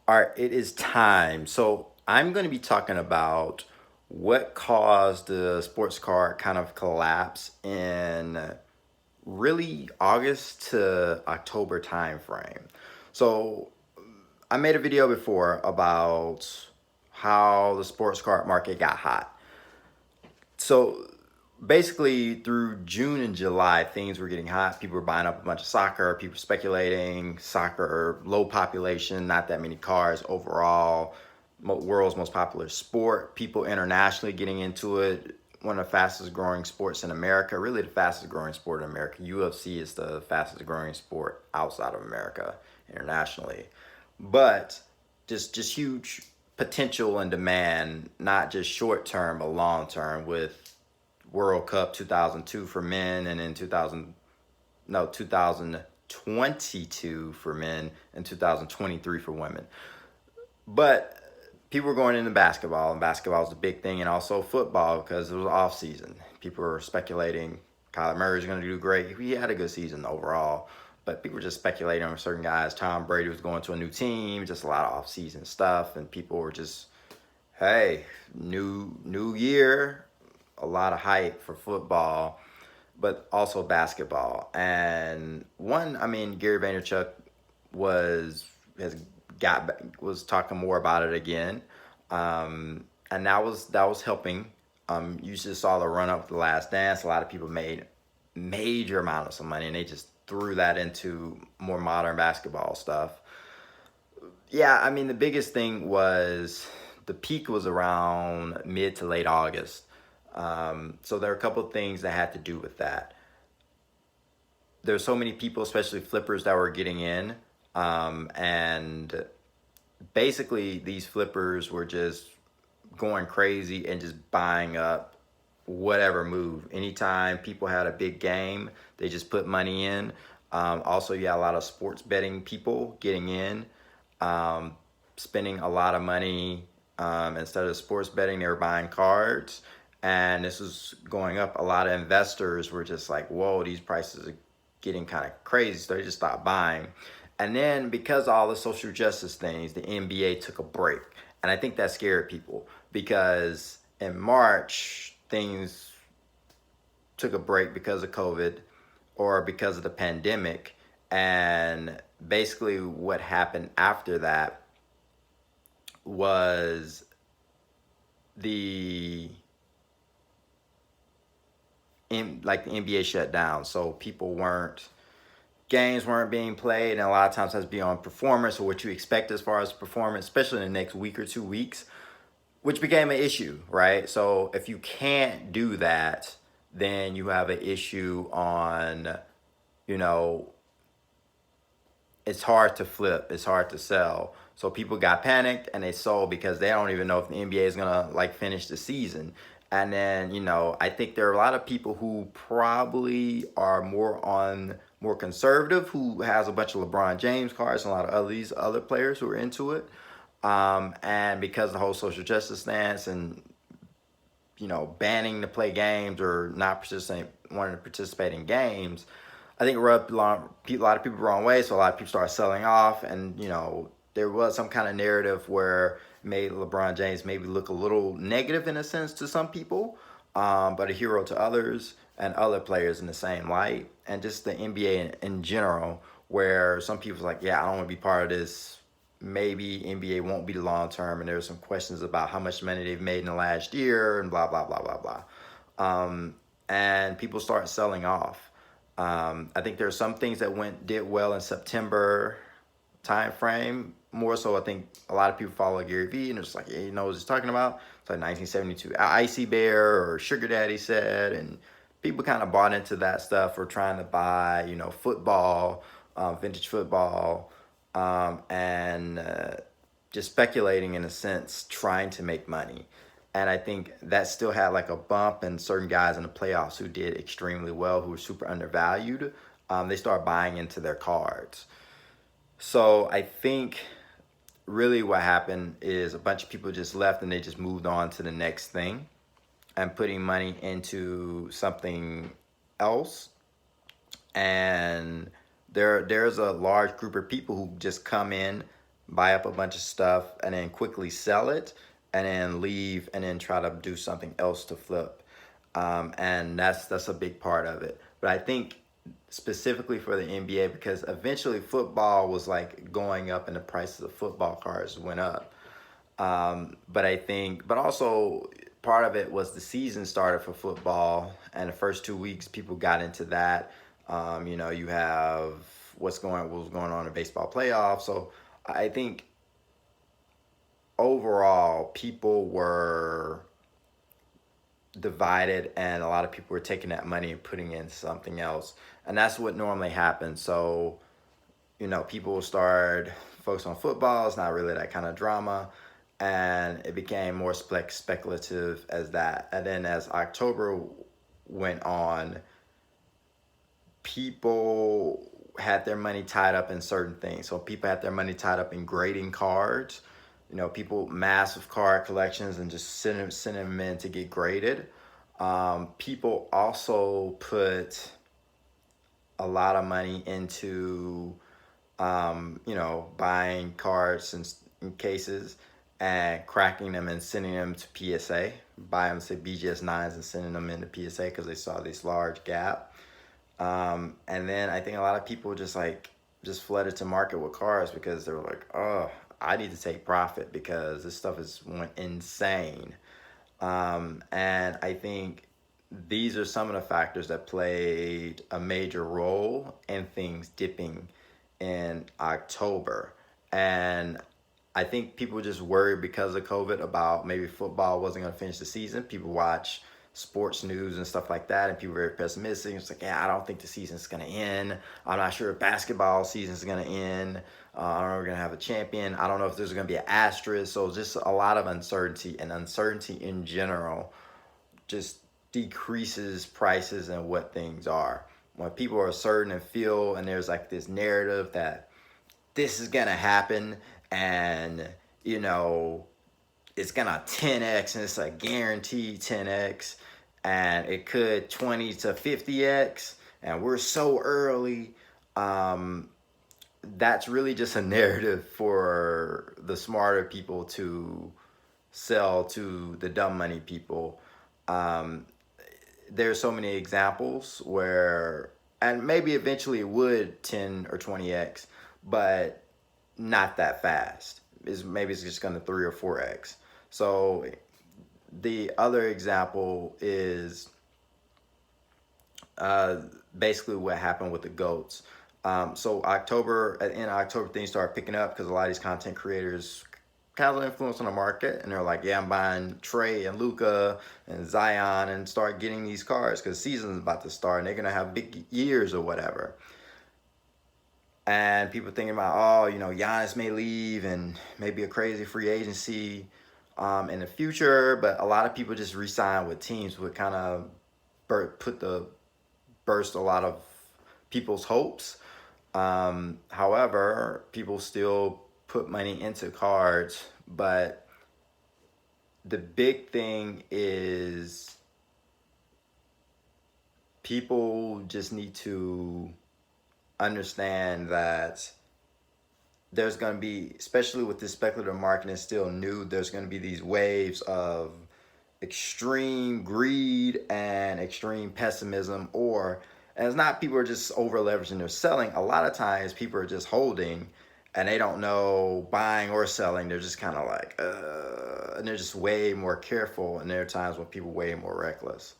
All right, it is time. So I'm going to be talking about what caused the sports car kind of collapse in really August to October timeframe. So I made a video before about how the sports car market got hot. So basically through June and July, things were getting hot. People were buying up a bunch of soccer. People were speculating soccer, low population, not that many cars overall. World's most popular sport. People internationally getting into it. One of the fastest growing sports in America. Really, the fastest growing sport in America. UFC is the fastest growing sport outside of America internationally. But just huge potential and demand, not just short term but long term, with World Cup 2002 for men, and then 2022 for men, and 2023 for women. But people were going into basketball, and basketball was the big thing, and also football because it was off season. People were speculating Kyler Murray's going to do great. He had a good season overall, but people were just speculating on certain guys. Tom Brady was going to a new team, just a lot of off season stuff, and people were just, hey, new year, a lot of hype for football, but also basketball. And Gary Vaynerchuk was has was talking more about it again, and that was helping. You just saw the run up to the Last Dance. A lot of people made major amounts of money, and they just threw that into more modern basketball stuff. Yeah, the biggest thing was the peak was around mid to late August. So there are a couple of things that had to do with that. There's so many people, especially flippers, that were getting in, and basically these flippers were just going crazy and just buying up whatever move. Anytime people had a big game, they just put money in. Also, you had a lot of sports betting people getting in, um, spending a lot of money. Instead of sports betting, they were buying cards, and this was going up. A lot of investors were just like, "Whoa, these prices are getting kind of crazy," so they just stopped buying. And then because of all the social justice things, the NBA took a break, and I think that scared people because in March things took a break because of COVID or because of the pandemic. And basically, what happened after that was the the NBA shut down, so people weren't games weren't being played, and a lot of times has to be on performance or what you expect as far as performance, especially in the next week or 2 weeks, which became an issue, right? So if you can't do that, then you have an issue on, you know, it's hard to flip, it's hard to sell. So people got panicked and they sold because they don't even know if the NBA is gonna like finish the season. And then, I think there are a lot of people who probably are more conservative, who has a bunch of LeBron James cards and a lot of these other players who are into it. And because the whole social justice stance and banning to play games or not participating, wanting to participate in games, I think it rubbed a lot of people the wrong way. So a lot of people started selling off, and there was some kind of narrative where it made LeBron James maybe look a little negative in a sense to some people, but a hero to others, and other players in the same light, and just the NBA in general, where some people's like, yeah, I don't want to be part of this. Maybe NBA won't be the long term, and there's some questions about how much money they've made in the last year, and blah blah blah blah blah. And people start selling off. I think there are some things that did well in September time frame. More so, I think a lot of people follow Gary Vee, and it's like, yeah, he knows what he's talking about. It's like 1972 Icy Bear or Sugar Daddy said, and people kind of bought into that stuff or trying to buy, football, vintage football, and just speculating in a sense, trying to make money. And I think that still had like a bump, and certain guys in the playoffs who did extremely well, who were super undervalued, they start buying into their cards. So I think really what happened is a bunch of people just left and they just moved on to the next thing and putting money into something else. And there's a large group of people who just come in, buy up a bunch of stuff, and then quickly sell it, and then leave, and then try to do something else to flip. And that's a big part of it. But I think specifically for the NBA, because eventually football was like going up and the prices of football cards went up. But I think, but also part of it was the season started for football, and the first 2 weeks people got into that. You have what was going on in baseball playoffs. So I think overall people were divided, and a lot of people were taking that money and putting in something else, and that's what normally happens. So people will start focus on football. It's not really that kind of drama, and it became more speculative as that. And then as October went on, people had their money tied up in certain things. So people had their money tied up in grading cards. People massive card collections and just sending them in to get graded. People also put a lot of money into buying cards in cases and cracking them and sending them to PSA. Buy them, say BGS 9s, and sending them into PSA because they saw this large gap. And then I think a lot of people just flooded to market with cars because they were like, oh, I need to take profit because this stuff went insane. And I think these are some of the factors that played a major role in things dipping in October. And I think people just worried because of COVID about maybe football wasn't going to finish the season. People watch sports news and stuff like that, and people are very pessimistic. It's like, yeah, I don't think the season's going to end. I'm not sure if basketball season's going to end. I don't know if we're going to have a champion. I don't know if there's going to be an asterisk. So just a lot of uncertainty, and uncertainty in general just decreases prices and what things are. When people are certain and feel, and there's like this narrative that this is going to happen, and it's gonna 10x, and it's a guaranteed 10x, and it could 20 to 50x, and we're so early. That's really just a narrative for the smarter people to sell to the dumb money people. There's so many examples where, and maybe eventually it would 10 or 20x, but not that fast. Maybe it's just gonna 3 or 4x. So the other example is basically what happened with the GOATs. So in October, things started picking up because a lot of these content creators kind of influence on the market, and they're like, yeah, I'm buying Trey and Luka and Zion, and start getting these cards because the season's about to start and they're gonna have big years or whatever. And people thinking about, oh, Giannis may leave and maybe a crazy free agency in the future, but a lot of people just re-sign with teams, would kind of burst a lot of people's hopes. However, people still put money into cards, but the big thing is people just need to understand that there's going to be, especially with this speculative market is still new, there's going to be these waves of extreme greed and extreme pessimism, and it's not people are just over leveraging, they're selling. A lot of times people are just holding and they don't know buying or selling. They're just kind of like, and they're just way more careful, and there are times when people are way more reckless.